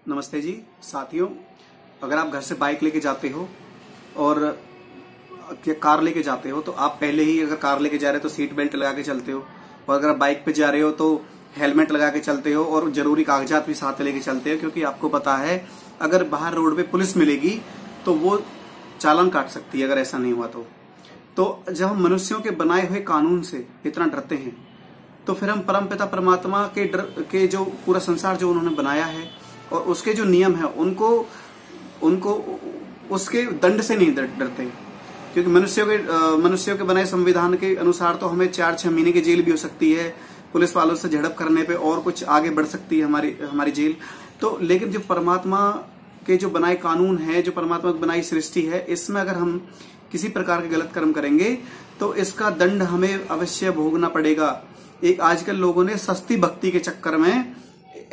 नमस्ते जी साथियों। अगर आप घर से बाइक लेके जाते हो और कार लेके जाते हो तो आप पहले ही, अगर कार लेके जा रहे हो तो सीट बेल्ट लगा के चलते हो, और अगर आप बाइक पे जा रहे हो तो हेलमेट लगा के चलते हो और जरूरी कागजात भी साथ लेके चलते हो, क्योंकि आपको पता है अगर बाहर रोड पे पुलिस मिलेगी तो वो चालान काट सकती है अगर ऐसा नहीं हुआ तो जब हम मनुष्यों के बनाए हुए कानून से इतना डरते हैं तो फिर हम परमपिता परमात्मा के डर के जो पूरा संसार जो उन्होंने बनाया है और उसके जो नियम है उनको उसके दंड से नहीं डरते, क्योंकि मनुष्यों के बनाए संविधान के अनुसार तो हमें 4-6 महीने की जेल भी हो सकती है, पुलिस वालों से झड़प करने पे और कुछ आगे बढ़ सकती है हमारी जेल। तो लेकिन जो परमात्मा के जो बनाए कानून है, जो परमात्मा की बनाई सृष्टि है, इसमें अगर हम किसी प्रकार के गलत कर्म करेंगे तो इसका दंड हमें अवश्य भोगना पड़ेगा। एक आजकल लोगों ने सस्ती भक्ति के चक्कर में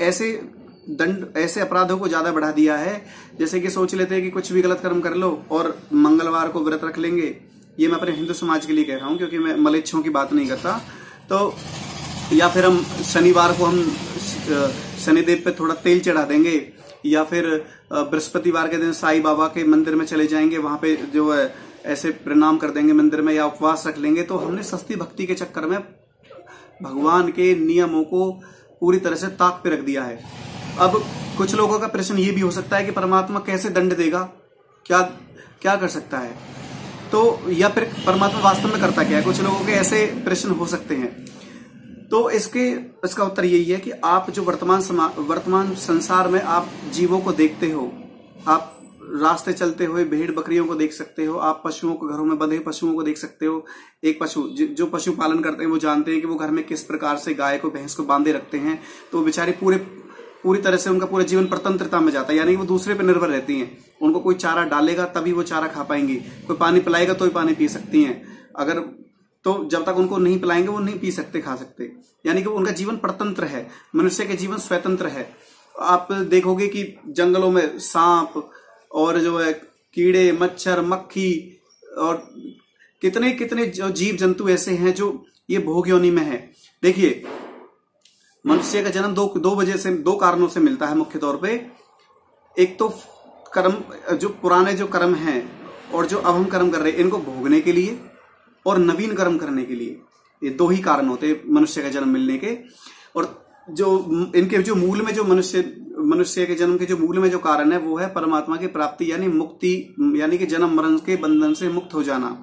ऐसे अपराधों को ज्यादा बढ़ा दिया है, जैसे कि सोच लेते हैं कि कुछ भी गलत कर्म कर लो और मंगलवार को व्रत रख लेंगे। ये मैं अपने हिंदू समाज के लिए कह रहा हूं, क्योंकि मैं मलेच्छों की बात नहीं करता। तो या फिर हम शनिवार को हम शनिदेव पे थोड़ा तेल चढ़ा देंगे, या फिर बृहस्पतिवार के दिन साईं बाबा के मंदिर में चले जाएंगे, वहां पे जो है ऐसे प्रणाम कर देंगे मंदिर में, या उपवास रख लेंगे। तो हमने सस्ती भक्ति के चक्कर में भगवान के नियमों को पूरी तरह से ताक पे रख दिया है। अब कुछ लोगों का प्रश्न ये भी हो सकता है कि परमात्मा कैसे दंड देगा, क्या कर सकता है, तो या फिर परमात्मा वास्तव में करता क्या है। कुछ लोगों के ऐसे प्रश्न हो सकते हैं। तो इसका उत्तर यही है कि आप जो वर्तमान संसार में आप जीवों को देखते हो, आप रास्ते चलते हुए भेड़ बकरियों को देख सकते हो, आप पशुओं को, घरों में बंधे पशुओं को देख सकते हो। एक पशु जो पशु पालन करते हैं वो जानते हैं कि वो घर में किस प्रकार से गाय को, भैंस को बांधे रखते हैं। तो बेचारे पूरी तरह से उनका पूरा जीवन प्रतंत्रता में जाता है, यानी कि वो दूसरे पर निर्भर रहती हैं। उनको कोई चारा डालेगा तभी वो चारा खा पाएंगी, कोई पानी पिलाएगा तो ही पानी पी सकती हैं। अगर तो जब तक उनको नहीं पिलाएंगे वो नहीं पी सकते, खा सकते, यानी कि उनका जीवन परतंत्र है। मनुष्य के जीवन स्वतंत्र है। आप देखोगे कि जंगलों में सांप और जो है कीड़े, मच्छर, मक्खी और कितने कितने जो जीव जंतु ऐसे हैं जो ये भोग योनि में है। देखिए, मनुष्य का जन्म दो कारणों से मिलता है मुख्य तौर पे। एक तो कर्म, जो पुराने जो कर्म हैं और जो अब हम कर्म कर रहे हैं, इनको भोगने के लिए और नवीन कर्म करने के लिए। ये दो ही कारण होते हैं मनुष्य का जन्म मिलने के। और जो इनके जो मूल में जो मनुष्य के जन्म के जो मूल में जो कारण है वो है परमात्मा की प्राप्ति, यानी मुक्ति, यानी कि जन्म मरण के बंधन से मुक्त हो जाना।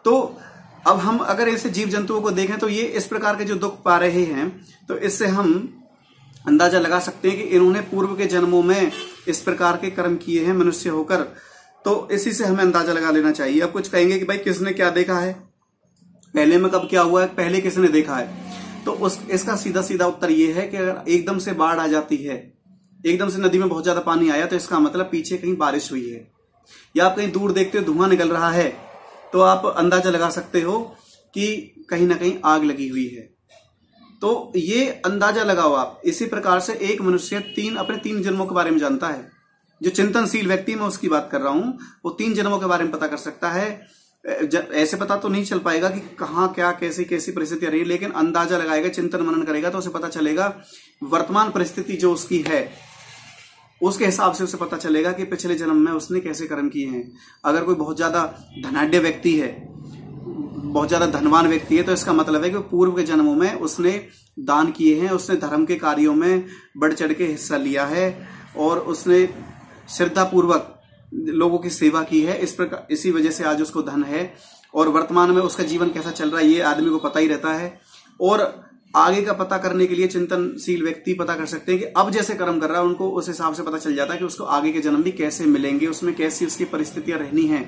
तो अब हम अगर ऐसे जीव जंतुओं को देखें तो ये इस प्रकार के जो दुख पा रहे हैं, तो इससे हम अंदाजा लगा सकते हैं कि इन्होंने पूर्व के जन्मों में इस प्रकार के कर्म किए हैं मनुष्य होकर। तो इसी से हमें अंदाजा लगा लेना चाहिए। अब कुछ कहेंगे कि भाई किसने क्या देखा है, पहले में कब क्या हुआ है, पहले किसने देखा है। तो इसका सीधा सीधा उत्तर ये है कि अगर एकदम से बाढ़ आ जाती है, एकदम से नदी में बहुत ज्यादा पानी आया, तो इसका मतलब पीछे कहीं बारिश हुई है, या आप कहीं दूर देखते हो धुआं निकल रहा है, तो आप अंदाजा लगा सकते हो कि कहीं ना कहीं आग लगी हुई है। तो ये अंदाजा लगाओ आप। इसी प्रकार से एक मनुष्य अपने 3 जन्मों के बारे में जानता है। जो चिंतनशील व्यक्ति, मैं उसकी बात कर रहा हूं, वो 3 जन्मों के बारे में पता कर सकता है। ऐसे पता तो नहीं चल पाएगा कि कहां क्या कैसी कैसी परिस्थिति आ रही है, लेकिन अंदाजा लगाएगा, चिंतन मनन करेगा तो उसे पता चलेगा वर्तमान परिस्थिति जो उसकी है, उसके हिसाब से उसे पता चलेगा कि पिछले जन्म में उसने कैसे कर्म किए हैं। अगर कोई बहुत ज्यादा धनाढ्य व्यक्ति है, बहुत ज्यादा धनवान व्यक्ति है, तो इसका मतलब है कि पूर्व के जन्मों में उसने दान किए हैं, उसने धर्म के कार्यों में बढ़ चढ़ के हिस्सा लिया है और उसने श्रद्धा पूर्वक लोगों की सेवा की है। इसी वजह से आज उसको धन है, और वर्तमान में उसका जीवन कैसा चल रहा है ये आदमी को पता ही रहता है। और आगे का पता करने के लिए चिंतनशील व्यक्ति पता कर सकते हैं कि अब जैसे कर्म कर रहा है, उनको उस हिसाब से पता चल जाता है कि उसको आगे के जन्म भी कैसे मिलेंगे, उसमें कैसी उसकी परिस्थितियां रहनी है।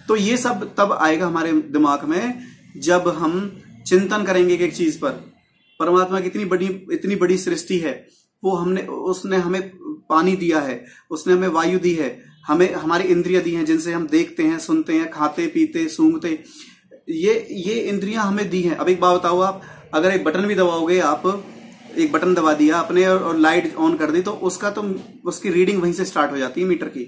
तो ये सब तब आएगा हमारे दिमाग में जब हम चिंतन करेंगे कि एक चीज पर, परमात्मा की इतनी बड़ी सृष्टि है, उसने हमें पानी दिया है, उसने हमें वायु दी है, हमें हमारी इंद्रियां दी हैं जिनसे हम देखते हैं, सुनते हैं, खाते पीते सूंघते, ये इंद्रियां हमें दी हैं। अब एक बात बताओ, आप अगर एक बटन भी दबाओगे, आप एक बटन दबा दिया आपने और लाइट ऑन कर दी, तो उसकी रीडिंग वहीं से स्टार्ट हो जाती है मीटर की,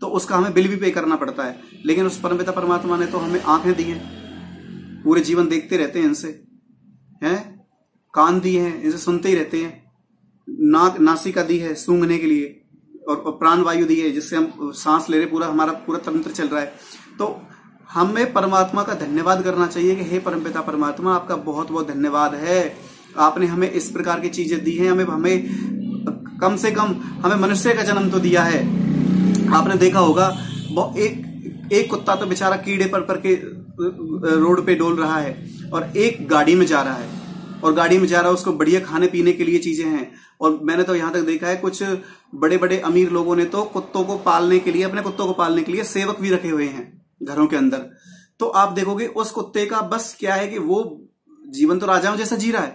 तो उसका हमें बिल भी पे करना पड़ता है। लेकिन उस परमपिता परमात्मा ने तो हमें आंखें दी हैं, पूरे जीवन देखते रहते हैं इनसे, हैं कान दिए हैं, इनसे सुनते ही रहते हैं, नासिका दी है सूंघने के लिए, और प्राण वायु दी है जिससे हम सांस ले रहे, पूरा हमारा पूरा तंत्र चल रहा है। तो हमें परमात्मा का धन्यवाद करना चाहिए कि हे परमपिता परमात्मा, आपका बहुत बहुत धन्यवाद है, आपने हमें इस प्रकार की चीजें दी हैं, हमें कम से कम हमें मनुष्य का जन्म तो दिया है। आपने देखा होगा एक कुत्ता तो बेचारा कीड़े पर के रोड पे डोल रहा है, और एक गाड़ी में जा रहा है, और गाड़ी में जा रहा है, उसको बढ़िया खाने पीने के लिए चीजें हैं। और मैंने तो यहां तक देखा है कुछ बड़े बड़े अमीर लोगों ने तो कुत्तों को पालने के लिए, अपने कुत्तों को पालने के लिए सेवक भी रखे हुए हैं घरों के अंदर। तो आप देखोगे उस कुत्ते का बस क्या है कि वो जीवन तो राजाओं जैसा जी रहा है,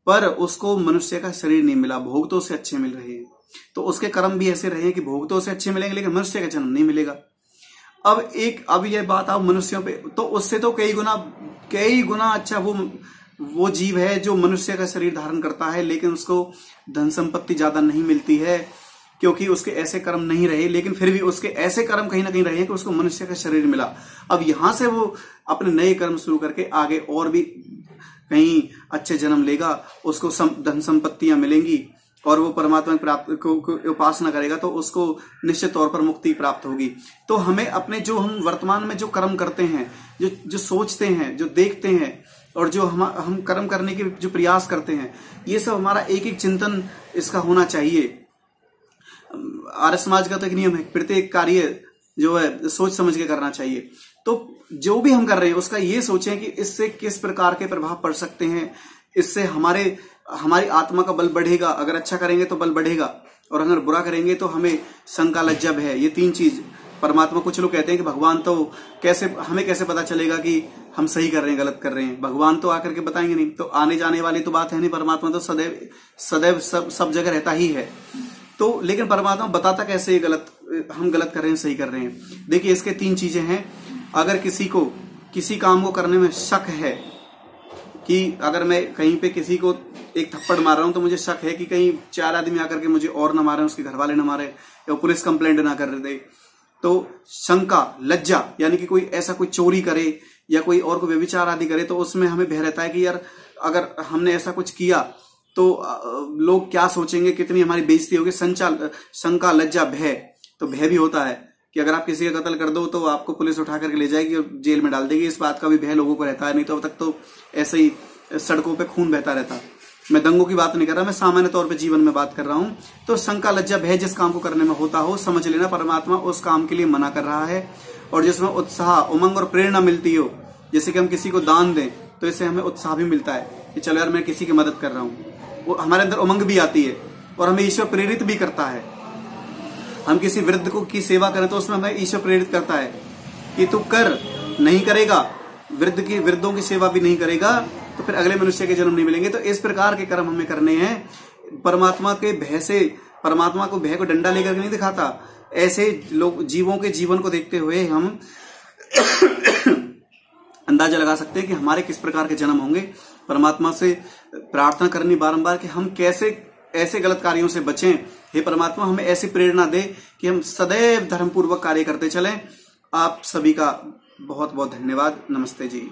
पर उसको मनुष्य का शरीर नहीं मिला, भोग तो उसे अच्छे मिल रहे हैं। तो उसके कर्म भी ऐसे रहे कि भोग तो उसे अच्छे मिलेंगे, लेकिन मनुष्य का जन्म नहीं मिलेगा। अब यह बात आप मनुष्यों पे, तो उससे तो कई गुना अच्छा वो जीव है जो मनुष्य का शरीर धारण करता है, लेकिन उसको धन संपत्ति ज्यादा नहीं मिलती है क्योंकि उसके ऐसे कर्म नहीं रहे, लेकिन फिर भी उसके ऐसे कर्म कहीं ना कहीं रहे कि उसको मनुष्य का शरीर मिला। अब यहां से वो अपने नए कर्म शुरू करके आगे और भी कहीं अच्छे जन्म लेगा, उसको धन संपत्तियां मिलेंगी, और वो परमात्मा को उपासना करेगा तो उसको निश्चित तौर पर मुक्ति प्राप्त होगी। तो हमें अपने जो हम वर्तमान में जो कर्म करते हैं, जो सोचते हैं, जो देखते हैं, और जो हम कर्म करने के जो प्रयास करते हैं, ये सब हमारा एक एक चिंतन इसका होना चाहिए। आर्य समाज का तो एक नियम है, प्रत्येक कार्य जो है सोच समझ के करना चाहिए। तो जो भी हम कर रहे हैं उसका ये सोचें कि इससे किस प्रकार के प्रभाव पड़ सकते हैं, इससे हमारी आत्मा का बल बढ़ेगा। अगर अच्छा करेंगे तो बल बढ़ेगा, और अगर बुरा करेंगे तो हमें शंका लज्जा भय, ये तीन चीज परमात्मा। कुछ लोग कहते हैं कि भगवान तो हमें कैसे पता चलेगा कि हम सही कर रहे हैं गलत कर रहे हैं, भगवान तो आकर के बताएंगे नहीं। तो आने जाने वाली तो बात है नहीं, परमात्मा तो सदैव सब जगह रहता ही है। तो लेकिन परमात्मा बताता कैसे हम गलत कर रहे हैं सही कर रहे हैं। देखिए इसके तीन चीजें हैं। अगर किसी काम को करने में शक है कि अगर मैं कहीं पे किसी को एक थप्पड़ मार रहा हूं तो मुझे शक है कि कहीं 4 आदमी आकर के मुझे और ना मारे, उसके घर वाले ना मारे, या पुलिस कंप्लेंट ना कर रहे थे, तो शंका लज्जा यानी कि कोई ऐसा कोई चोरी करे या कोई और को व्यभिचार आदि करे, तो उसमें हमें भय रहता है कि यार अगर हमने ऐसा कुछ किया तो लोग क्या सोचेंगे, कितनी हमारी बेइज्जती होगी। शंका लज्जा भय, तो भय भी होता है कि अगर आप किसी का कत्ल कर दो तो आपको पुलिस उठा करके ले जाएगी और जेल में डाल देगी। इस बात का भी भय लोगों को रहता है, नहीं तो अब तक तो ऐसे ही सड़कों पे खून बहता रहता। मैं दंगों की बात नहीं कर रहा, मैं सामान्य तौर पे जीवन में बात कर रहा हूं। तो शंका लज्जा भय जिस काम को करने में होता हो, समझ लेना परमात्मा उस काम के लिए मना कर रहा है। और जिसमें उत्साह उमंग और प्रेरणा मिलती हो, जैसे कि हम किसी को दान दें तो इससे हमें उत्साह भी मिलता है कि चलो यार मैं किसी की मदद कर रहा हूँ, वो हमारे अंदर उमंग भी आती है और हमें ईश्वर प्रेरित भी करता है। हम किसी वृद्ध की सेवा करें तो उसमें हमें ईश्वर प्रेरित करता है कि तू कर, नहीं करेगा वृद्धों की सेवा भी नहीं करेगा तो फिर अगले मनुष्य के जन्म नहीं मिलेंगे। तो इस प्रकार के कर्म हमें करने हैं। परमात्मा के भय से, परमात्मा को भय को डंडा लेकर नहीं दिखाता। ऐसे लोग जीवों के जीवन को देखते हुए हम अंदाजा लगा सकते हैं कि हमारे किस प्रकार के जन्म होंगे। परमात्मा से प्रार्थना करनी बारंबार कि हम कैसे ऐसे गलत कार्यों से बचें। हे परमात्मा हमें ऐसी प्रेरणा दे कि हम सदैव धर्मपूर्वक कार्य करते चलें। आप सभी का बहुत बहुत धन्यवाद। नमस्ते जी।